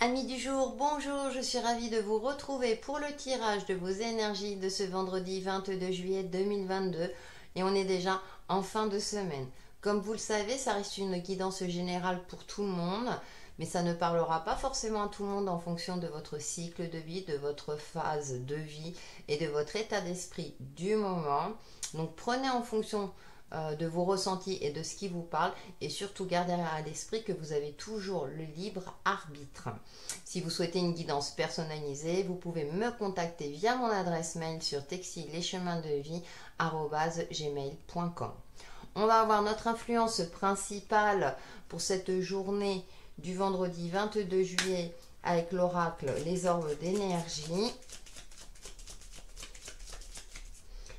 Amis du jour, bonjour, je suis ravie de vous retrouver pour le tirage de vos énergies de ce vendredi 22 juillet 2022 et on est déjà en fin de semaine. Comme vous le savez, ça reste une guidance générale pour tout le monde, mais ça ne parlera pas forcément à tout le monde en fonction de votre cycle de vie, de votre phase de vie et de votre état d'esprit du moment. Donc prenez en fonction de vos ressentis et de ce qui vous parle, et surtout gardez à l'esprit que vous avez toujours le libre arbitre. Si vous souhaitez une guidance personnalisée, vous pouvez me contacter via mon adresse mail sur textilecheminsdevie@gmail.com. On va avoir notre influence principale pour cette journée du vendredi 22 juillet avec l'oracle Les Orbes d'énergie.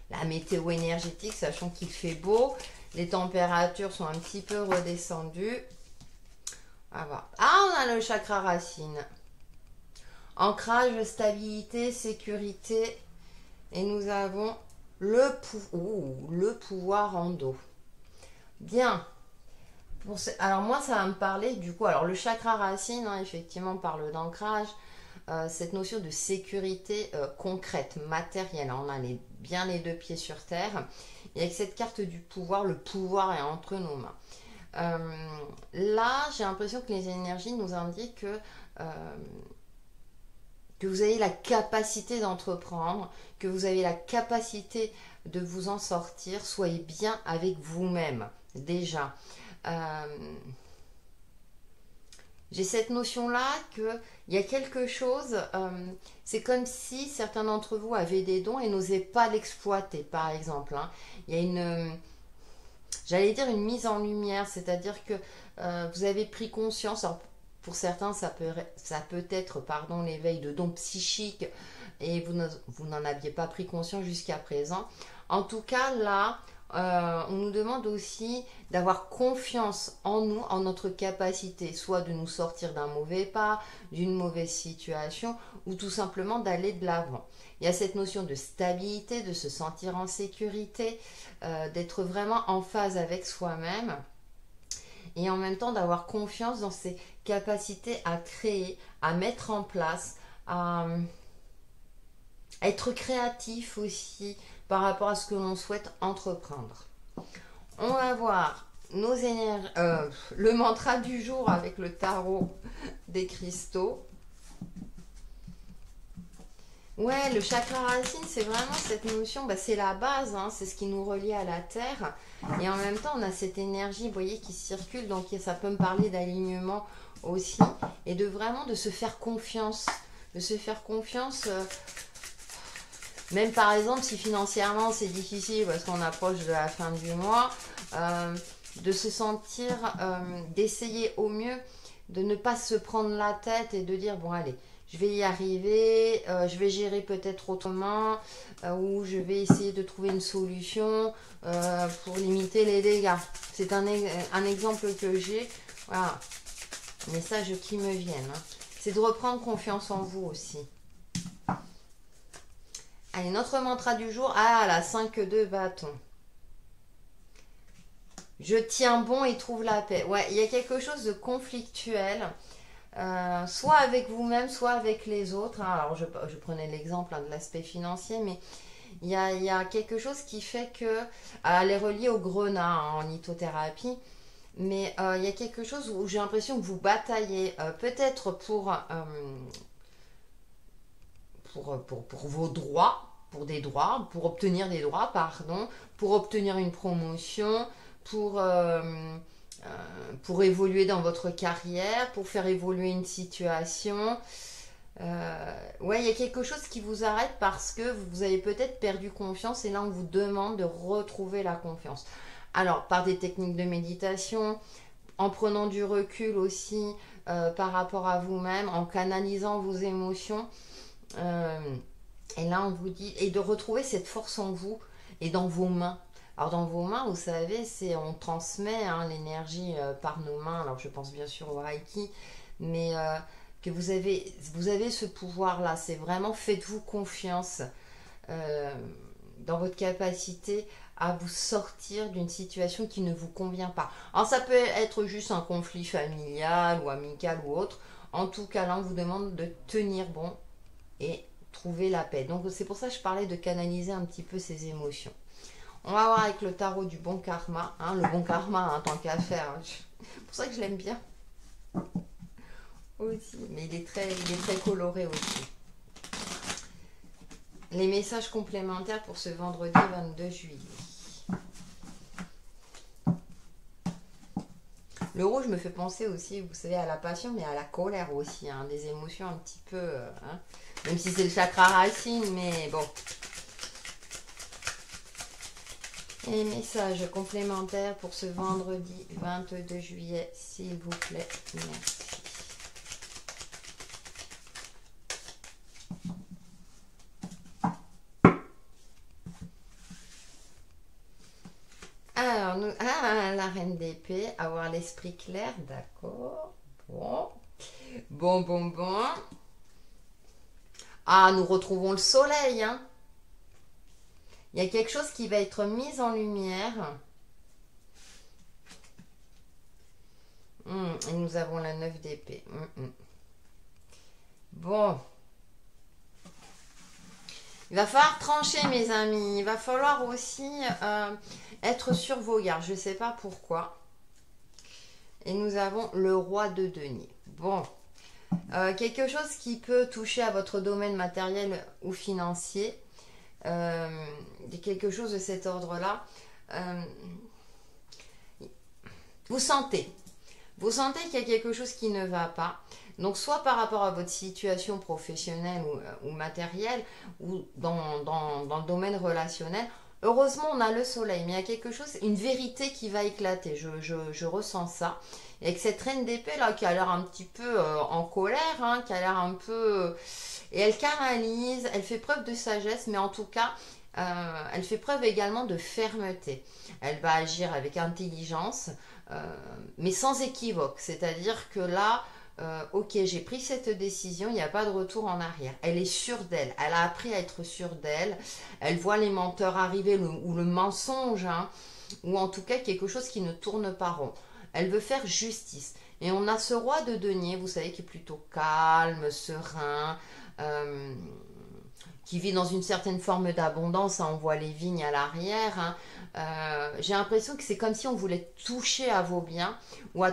La météo énergétique, sachant qu'il fait beau, les températures sont un petit peu redescendues. On va voir. Ah, on a le chakra racine. Ancrage, stabilité, sécurité. Et nous avons le pouvoir en dos. Bien. Alors moi, ça va me parler du coup. Alors le chakra racine, effectivement, parle d'ancrage. Cette notion de sécurité concrète, matérielle. On a bien les deux pieds sur terre. Et avec cette carte du pouvoir, le pouvoir est entre nos mains. Là, j'ai l'impression que les énergies nous indiquent que vous avez la capacité d'entreprendre, que vous avez la capacité de vous en sortir. Soyez bien avec vous-même, déjà. J'ai cette notion-là qu'il y a quelque chose, c'est comme si certains d'entre vous avaient des dons et n'osaient pas l'exploiter, par exemple. Il y a j'allais dire une mise en lumière, c'est-à-dire que vous avez pris conscience, alors pour certains ça peut être l'éveil de dons psychiques et vous n'en aviez pas pris conscience jusqu'à présent. En tout cas, là, on nous demande aussi d'avoir confiance en nous, en notre capacité, soit de nous sortir d'un mauvais pas, d'une mauvaise situation, ou tout simplement d'aller de l'avant. Il y a cette notion de stabilité, de se sentir en sécurité, d'être vraiment en phase avec soi-même, et en même temps d'avoir confiance dans ses capacités à créer, à mettre en place, à être créatif aussi par rapport à ce que l'on souhaite entreprendre. On va voir nos le mantra du jour avec le tarot des cristaux. Ouais, le chakra racine, c'est vraiment cette notion, c'est la base, c'est ce qui nous relie à la terre. Et en même temps, on a cette énergie, vous voyez, qui circule, donc ça peut me parler d'alignement aussi. Et de vraiment de se faire confiance. De se faire confiance, même par exemple si financièrement c'est difficile parce qu'on approche de la fin du mois, de se sentir, d'essayer au mieux, de ne pas se prendre la tête et de dire bon allez, je vais y arriver, je vais gérer peut-être autrement, ou je vais essayer de trouver une solution pour limiter les dégâts. C'est un exemple que j'ai, voilà, messages qui me viennent. C'est de reprendre confiance en vous aussi. Allez, notre mantra du jour, la 5 de bâton. Je tiens bon et trouve la paix. Ouais, il y a quelque chose de conflictuel, soit avec vous-même, soit avec les autres. Alors, je prenais l'exemple de l'aspect financier, mais il y a quelque chose qui fait que, elle est reliée au grenat en lithothérapie, mais il y a quelque chose où j'ai l'impression que vous bataillez, peut-être pour vos droits, pour obtenir des droits, pour obtenir une promotion, pour évoluer dans votre carrière, pour faire évoluer une situation. Ouais, il y a quelque chose qui vous arrête parce que vous avez peut-être perdu confiance et là on vous demande de retrouver la confiance. Alors, par des techniques de méditation, en prenant du recul aussi par rapport à vous-même, en canalisant vos émotions. Et là, on vous dit, et de retrouver cette force en vous et dans vos mains. Alors, dans vos mains, vous savez, on transmet l'énergie par nos mains. Alors, je pense bien sûr au Reiki, mais que vous avez ce pouvoir-là. C'est vraiment, faites-vous confiance dans votre capacité à vous sortir d'une situation qui ne vous convient pas. Alors ça peut être juste un conflit familial ou amical ou autre. En tout cas, là, on vous demande de tenir bon et trouver la paix. Donc c'est pour ça que je parlais de canaliser un petit peu ces émotions. On va voir avec le tarot du bon karma. Hein, le bon karma, hein, tant qu'à faire. C'est pour ça que je l'aime bien. Aussi. Mais il est très coloré aussi. Les messages complémentaires pour ce vendredi 22 juillet. Le rouge me fait penser aussi, vous savez, à la passion, mais à la colère aussi. Hein, des émotions un petit peu... hein, même si c'est le chakra racine, mais bon. Et les messages complémentaires pour ce vendredi 22 juillet, s'il vous plaît. Merci. Alors, nous, la reine d'épée, avoir l'esprit clair, d'accord. Bon. Bon. Ah, nous retrouvons le soleil, hein. Il y a quelque chose qui va être mis en lumière. Et nous avons la 9 d'épée. Bon. Il va falloir trancher, mes amis. Il va falloir aussi être sur vos gardes. Je ne sais pas pourquoi. Et nous avons le roi de denier. Bon. Quelque chose qui peut toucher à votre domaine matériel ou financier. Quelque chose de cet ordre-là. Vous sentez qu'il y a quelque chose qui ne va pas. Donc, soit par rapport à votre situation professionnelle ou matérielle, ou dans le domaine relationnel. Heureusement, on a le soleil, mais il y a quelque chose, une vérité qui va éclater. Je ressens ça. Et avec cette reine d'épée, là, qui a l'air un petit peu en colère, hein, qui a l'air un peu... et elle canalise, elle fait preuve de sagesse, mais en tout cas, elle fait preuve également de fermeté. Elle va agir avec intelligence, mais sans équivoque. C'est-à-dire que là... ok, j'ai pris cette décision, il n'y a pas de retour en arrière. Elle est sûre d'elle, elle a appris à être sûre d'elle, elle voit les menteurs arriver ou le mensonge, hein, ou en tout cas quelque chose qui ne tourne pas rond. Elle veut faire justice. Et on a ce roi de denier, vous savez, qui est plutôt calme, serein, qui vit dans une certaine forme d'abondance, hein, on voit les vignes à l'arrière. Hein. J'ai l'impression que c'est comme si on voulait toucher à vos biens ou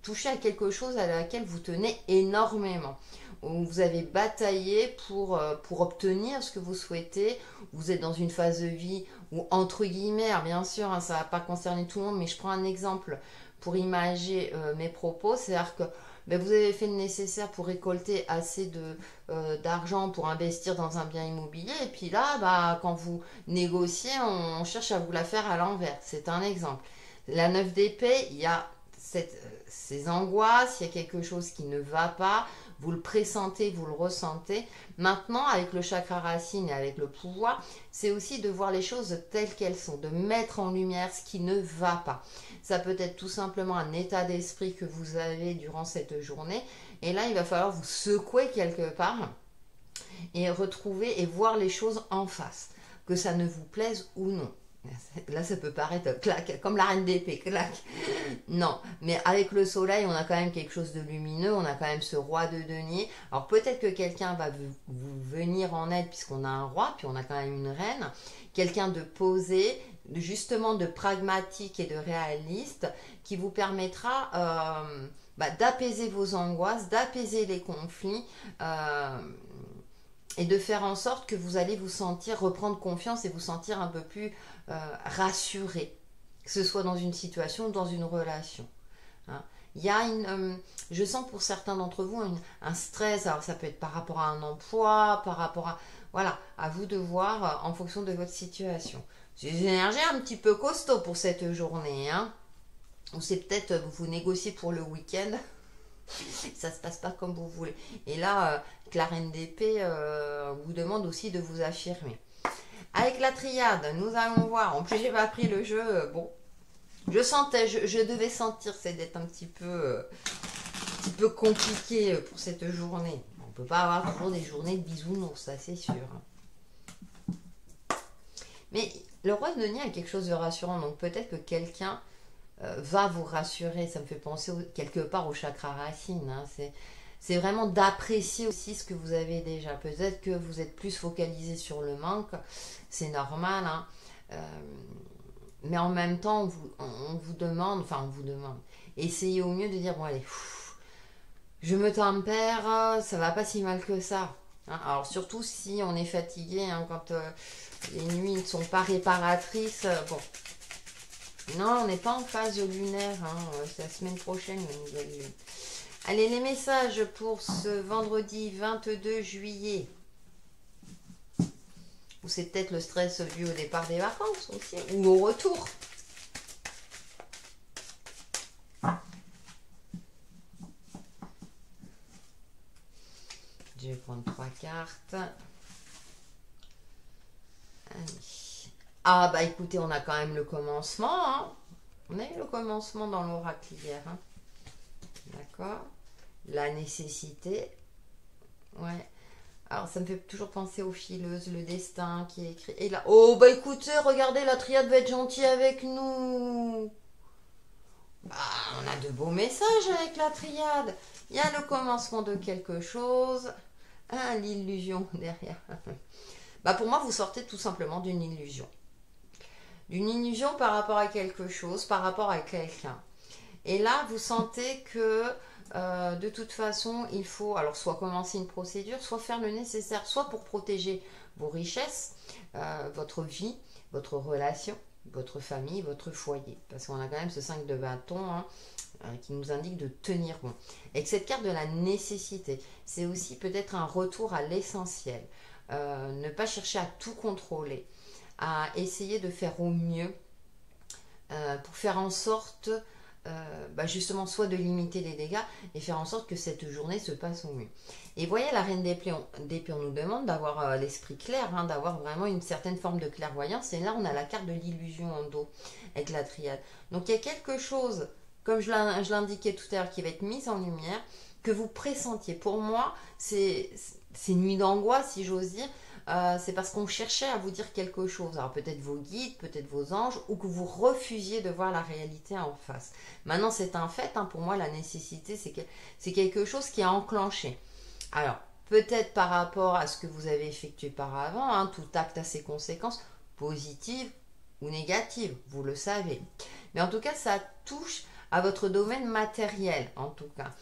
toucher à quelque chose à laquelle vous tenez énormément. Vous avez bataillé pour obtenir ce que vous souhaitez. Vous êtes dans une phase de vie où, entre guillemets, alors bien sûr, hein, ça ne va pas concerner tout le monde, mais je prends un exemple pour imager mes propos. C'est-à-dire que vous avez fait le nécessaire pour récolter assez d'argent pour investir dans un bien immobilier. Et puis là, quand vous négociez, on cherche à vous la faire à l'envers. C'est un exemple. La 9 d'épée, il y a ces angoisses, il y a quelque chose qui ne va pas, vous le pressentez, vous le ressentez. Maintenant, avec le chakra racine et avec le pouvoir, c'est aussi de voir les choses telles qu'elles sont, de mettre en lumière ce qui ne va pas. Ça peut être tout simplement un état d'esprit que vous avez durant cette journée. Et là, il va falloir vous secouer quelque part et retrouver et voir les choses en face, que ça ne vous plaise ou non. Là, ça peut paraître clac, comme la reine d'épée, clac. Non, mais avec le soleil, on a quand même quelque chose de lumineux, on a quand même ce roi de denier. Alors peut-être que quelqu'un va vous venir en aide puisqu'on a un roi, puis on a quand même une reine. Quelqu'un de posé, justement de pragmatique et de réaliste, qui vous permettra d'apaiser vos angoisses, d'apaiser les conflits. Et de faire en sorte que vous allez vous sentir, reprendre confiance et vous sentir un peu plus rassuré, que ce soit dans une situation ou dans une relation. Hein. Il y a je sens pour certains d'entre vous un stress, alors ça peut être par rapport à un emploi, par rapport à... Voilà, à vous de voir en fonction de votre situation. J'ai des énergies un petit peu costauds pour cette journée. Hein. Ou c'est peut-être vous négociez pour le week-end. Ça se passe pas comme vous voulez. Et là, la reine d'épée vous demande aussi de vous affirmer. Avec la triade, nous allons voir. En plus, j'ai pas pris le jeu. Bon, je sentais, je devais sentir, c'est d'être un petit peu compliqué pour cette journée. On peut pas avoir toujours des journées de bisounours, ça c'est sûr. Mais Le roi de denier a quelque chose de rassurant, donc peut-être que quelqu'un va vous rassurer. Ça me fait penser quelque part au chakra racine, hein. C'est vraiment d'apprécier aussi ce que vous avez déjà. Peut-être que vous êtes plus focalisé sur le manque, c'est normal, hein. Euh, mais en même temps, on vous demande, enfin on vous demande, essayez au mieux de dire, bon allez, je me tempère, ça va pas si mal que ça. Hein. Alors surtout si on est fatigué, hein, quand les nuits ne sont pas réparatrices, bon. Non, on n'est pas en phase lunaire, hein, c'est la semaine prochaine la nouvelle lune. Allez, les messages pour ce vendredi 22 juillet. Ou c'est peut-être le stress dû au départ des vacances aussi, ou au retour. Je vais prendre 3 cartes. Allez. Ah bah écoutez, on a quand même le commencement. Hein. On a eu le commencement dans l'oracle hier. Hein. D'accord. La nécessité. Ouais. Alors ça me fait toujours penser aux fileuses, le destin qui est écrit. Et là, oh bah écoutez, regardez, la triade va être gentille avec nous. Bah, on a de beaux messages avec la triade. Il y a le commencement de quelque chose. Ah, l'illusion derrière. Bah pour moi, vous sortez tout simplement d'une illusion. D'une illusion par rapport à quelque chose, par rapport à quelqu'un. Et là, vous sentez que de toute façon, il faut alors soit commencer une procédure, soit faire le nécessaire, soit pour protéger vos richesses, votre vie, votre relation, votre famille, votre foyer. Parce qu'on a quand même ce 5 de bâton, hein, qui nous indique de tenir bon. Et que cette carte de la nécessité, c'est aussi peut-être un retour à l'essentiel. Ne pas chercher à tout contrôler, à essayer de faire au mieux pour faire en sorte justement soit de limiter les dégâts et faire en sorte que cette journée se passe au mieux. Et voyez, la reine d'épée, on nous demande d'avoir l'esprit clair, hein, d'avoir vraiment une certaine forme de clairvoyance. Et là, on a la carte de l'illusion en dos avec la triade. Donc il y a quelque chose, comme je l'indiquais tout à l'heure, qui va être mise en lumière, que vous pressentiez. Pour moi, c'est une nuit d'angoisse, si j'ose dire. C'est parce qu'on cherchait à vous dire quelque chose. Alors peut-être vos guides, peut-être vos anges, ou que vous refusiez de voir la réalité en face. Maintenant, c'est un fait. Hein, pour moi, la nécessité, c'est quelque chose qui a enclenché. Alors, peut-être par rapport à ce que vous avez effectué par avant, hein, tout acte a ses conséquences, positives ou négatives, vous le savez. Mais en tout cas, ça touche à votre domaine matériel, en tout cas.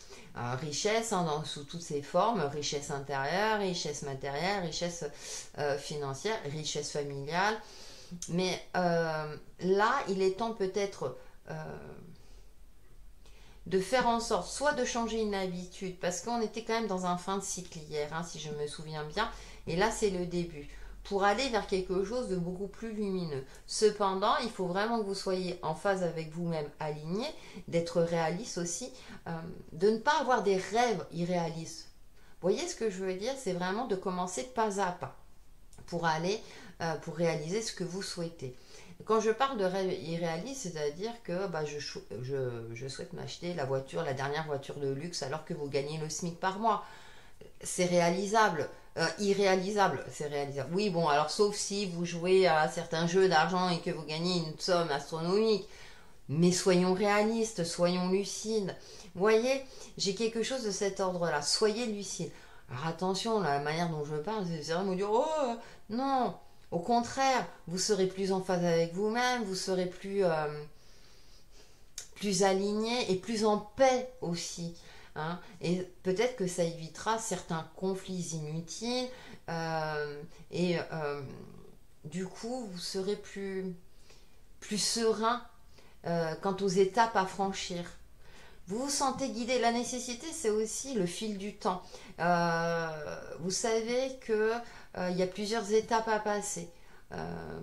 Richesse, hein, sous toutes ses formes, richesse intérieure, richesse matérielle, richesse financière, richesse familiale. Mais là, il est temps peut-être de faire en sorte soit de changer une habitude, parce qu'on était quand même dans un fin de cycle hier, hein, si je me souviens bien, et là c'est le début, pour aller vers quelque chose de beaucoup plus lumineux. Cependant, il faut vraiment que vous soyez en phase avec vous-même, aligné, d'être réaliste aussi, de ne pas avoir des rêves irréalistes. Vous voyez ce que je veux dire? C'est vraiment de commencer pas à pas pour aller, pour réaliser ce que vous souhaitez. Quand je parle de rêve irréaliste, c'est-à-dire que je souhaite m'acheter la dernière voiture de luxe alors que vous gagnez le SMIC par mois. C'est réalisable. Irréalisable, c'est réalisable. Oui, bon, alors sauf si vous jouez à certains jeux d'argent et que vous gagnez une somme astronomique. Mais soyons réalistes, soyons lucides. Vous voyez, j'ai quelque chose de cet ordre-là. Soyez lucides. Alors attention, la manière dont je parle, c'est vraiment dire, oh, non. Au contraire, vous serez plus en phase avec vous-même, vous serez plus aligné et plus en paix aussi. Hein. Et peut-être que ça évitera certains conflits inutiles du coup, vous serez plus serein quant aux étapes à franchir. Vous vous sentez guidé. La nécessité, c'est aussi le fil du temps. Vous savez qu'il y a plusieurs étapes à passer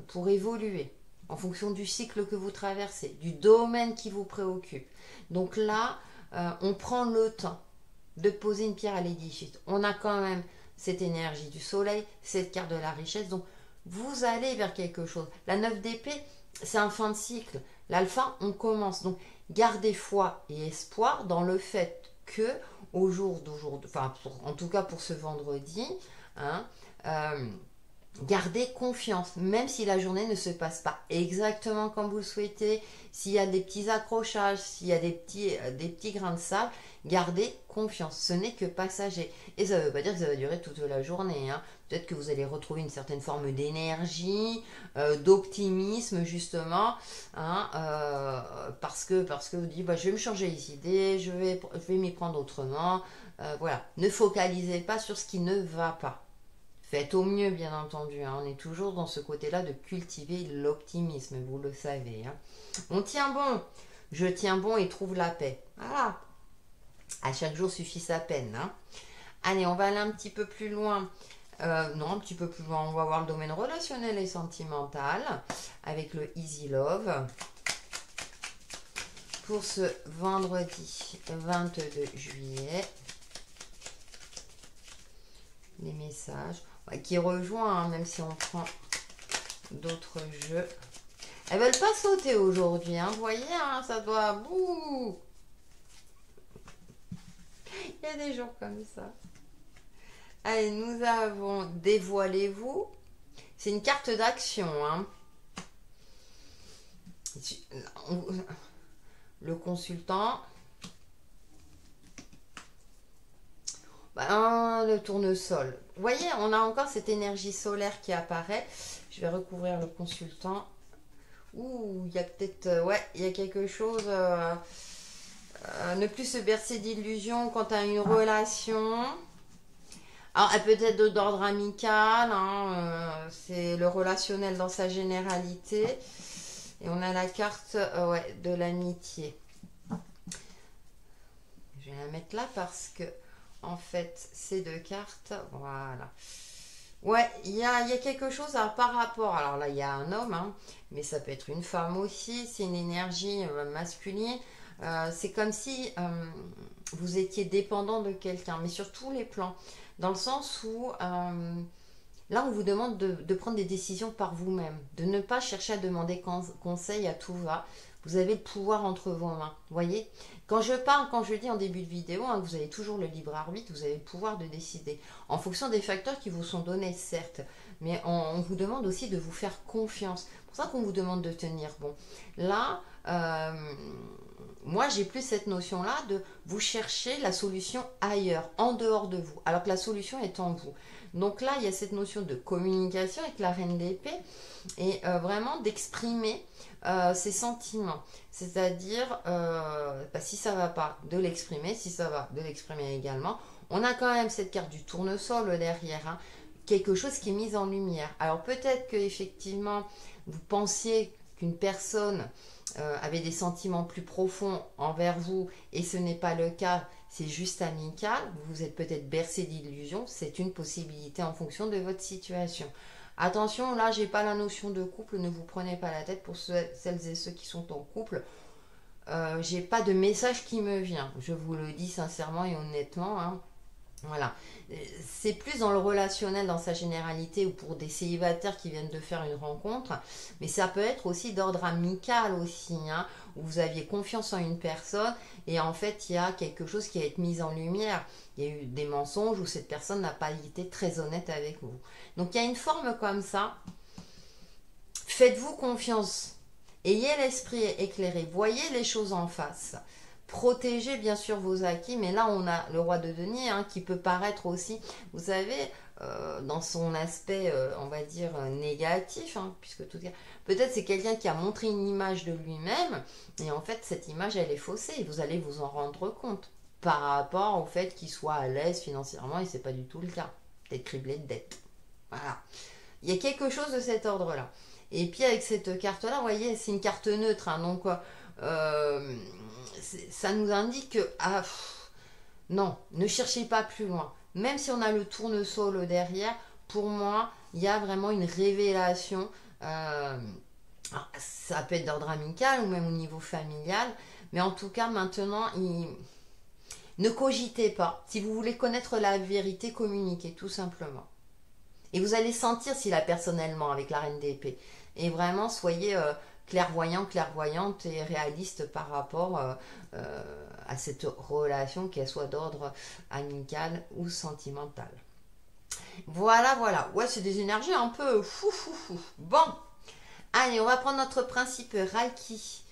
pour évoluer en fonction du cycle que vous traversez, du domaine qui vous préoccupe. Donc là, on prend le temps de poser une pierre à l'édifice. On a quand même cette énergie du soleil, cette carte de la richesse. Donc, vous allez vers quelque chose. La 9 d'épée, c'est un fin de cycle. L'alpha, on commence. Donc, gardez foi et espoir dans le fait que, au jour d'aujourd'hui, en tout cas pour ce vendredi, hein, Gardez confiance, même si la journée ne se passe pas exactement comme vous le souhaitez, s'il y a des petits accrochages, s'il y a des petits grains de sable, gardez confiance. Ce n'est que passager. Et ça ne veut pas dire que ça va durer toute la journée, hein. Peut-être que vous allez retrouver une certaine forme d'énergie, d'optimisme justement, hein, parce que vous dites, bah, je vais me changer les idées, je vais m'y prendre autrement. Voilà. Ne focalisez pas sur ce qui ne va pas. Faites au mieux, bien entendu, hein. On est toujours dans ce côté-là de cultiver l'optimisme, vous le savez, hein. On tient bon. Je tiens bon et trouve la paix. Voilà. À chaque jour suffit sa peine, hein. Allez, on va aller un petit peu plus loin. Non, un petit peu plus loin. On va voir le domaine relationnel et sentimental avec le Easy Love pour ce vendredi 22 juillet. Les messages qui rejoint, hein, même si on prend d'autres jeux. Elles veulent pas sauter aujourd'hui, hein, vous voyez, hein, ça doit... Bouh. Il y a des jours comme ça. Allez, nous avons Dévoilez-vous. C'est une carte d'action, hein. Le consultant. Le tournesol. Vous voyez, on a encore cette énergie solaire qui apparaît. Je vais recouvrir le consultant. Ouh, il y a peut-être... ouais, il y a quelque chose... ne plus se bercer d'illusions quant à une relation. Alors, elle peut être d'ordre amical. Hein, c'est le relationnel dans sa généralité. Et on a la carte ouais, de l'amitié. Je vais la mettre là parce que... En fait, ces deux cartes, voilà. Ouais, il y a quelque chose par rapport. Alors là, il y a un homme, hein, mais ça peut être une femme aussi. C'est une énergie masculine. C'est comme si vous étiez dépendant de quelqu'un, mais sur tous les plans. Dans le sens où là, on vous demande de prendre des décisions par vous-même, de ne pas chercher à demander conseil à tout va. Vous avez le pouvoir entre vos mains, voyez. Quand je dis en début de vidéo, hein, vous avez toujours le libre arbitre, vous avez le pouvoir de décider. En fonction des facteurs qui vous sont donnés, certes, mais on vous demande aussi de vous faire confiance. C'est pour ça qu'on vous demande de tenir bon. Là, moi j'ai plus cette notion-là de vous chercher la solution ailleurs, en dehors de vous, alors que la solution est en vous. Donc là, il y a cette notion de communication avec la reine d'épée et vraiment d'exprimer ses sentiments. C'est-à-dire, si ça va pas, de l'exprimer. Si ça va, de l'exprimer également. On a quand même cette carte du tournesol derrière, hein, quelque chose qui est mis en lumière. Alors peut-être que effectivement, vous pensiez qu'une personne avait des sentiments plus profonds envers vous et ce n'est pas le cas. C'est juste amical, vous êtes peut-être bercé d'illusions, c'est une possibilité en fonction de votre situation. Attention, là, j'ai pas la notion de couple, ne vous prenez pas la tête pour celles et ceux qui sont en couple. J'ai pas de message qui me vient, je vous le dis sincèrement et honnêtement, hein. Voilà, c'est plus dans le relationnel dans sa généralité ou pour des célibataires qui viennent de faire une rencontre, mais ça peut être aussi d'ordre amical aussi, hein, où vous aviez confiance en une personne et en fait il y a quelque chose qui a été mis en lumière. Il y a eu des mensonges où cette personne n'a pas été très honnête avec vous. Donc il y a une forme comme ça. Faites-vous confiance. Ayez l'esprit éclairé. Voyez les choses en face. Protégez bien sûr vos acquis, mais là on a le roi de denier, hein, qui peut paraître aussi, vous savez, dans son aspect, on va dire, négatif, hein, puisque tout peut-être c'est quelqu'un qui a montré une image de lui-même, et en fait cette image elle est faussée, et vous allez vous en rendre compte, par rapport au fait qu'il soit à l'aise financièrement, et c'est pas du tout le cas, peut-être criblé de dettes. Voilà. Il y a quelque chose de cet ordre-là. Et puis avec cette carte-là, vous voyez, c'est une carte neutre, hein, donc... ça nous indique que non, ne cherchez pas plus loin. Même si on a le tournesol derrière, pour moi, il y a vraiment une révélation. Ça peut être d'ordre amical ou même au niveau familial, mais en tout cas, maintenant, ne cogitez pas. Si vous voulez connaître la vérité, communiquez tout simplement. Et vous allez sentir si la personne elle ment avec la reine d'épée. Et vraiment, soyez clairvoyant, clairvoyante et réaliste par rapport à cette relation, qu'elle soit d'ordre amical ou sentimental. Voilà, voilà. Ouais, c'est des énergies un peu fou, fou, fou. Bon, allez, on va prendre notre principe Reiki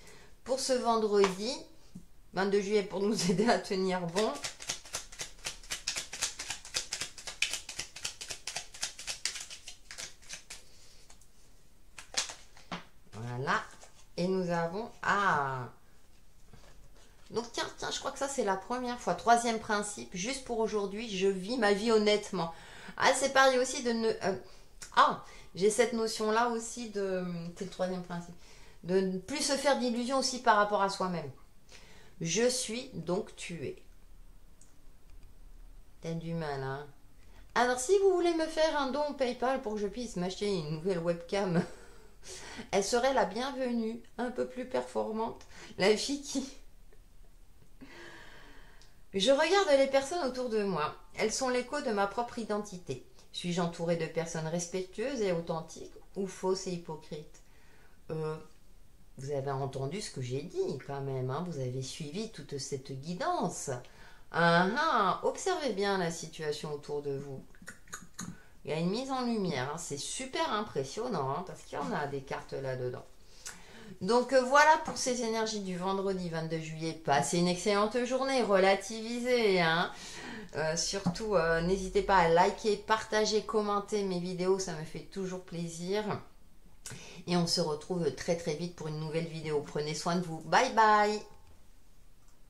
pour ce vendredi 22 juillet pour nous aider à tenir bon. Voilà. Et nous avons... Ah, donc tiens, tiens, je crois que ça c'est la première fois. Troisième principe, juste pour aujourd'hui, je vis ma vie honnêtement. Ah, c'est pareil aussi de ne... Ah, j'ai cette notion-là aussi de... C'est le troisième principe. De ne plus se faire d'illusions aussi par rapport à soi-même. Je suis donc tué. T'as du mal, hein. Alors si vous voulez me faire un don PayPal pour que je puisse m'acheter une nouvelle webcam, elle serait la bienvenue, un peu plus performante. La fille qui... Je regarde les personnes autour de moi. Elles sont l'écho de ma propre identité. Suis-je entourée de personnes respectueuses et authentiques ou fausses et hypocrites? Vous avez entendu ce que j'ai dit quand même, hein? Vous avez suivi toute cette guidance. Observez bien la situation autour de vous. Il y a une mise en lumière, hein? C'est super impressionnant, hein, parce qu'il y en a des cartes là-dedans. Donc voilà pour ces énergies du vendredi 22 juillet. Passez une excellente journée, relativisez, hein. Surtout, n'hésitez pas à liker, partager, commenter mes vidéos, ça me fait toujours plaisir. Et on se retrouve très très vite pour une nouvelle vidéo. Prenez soin de vous. Bye bye.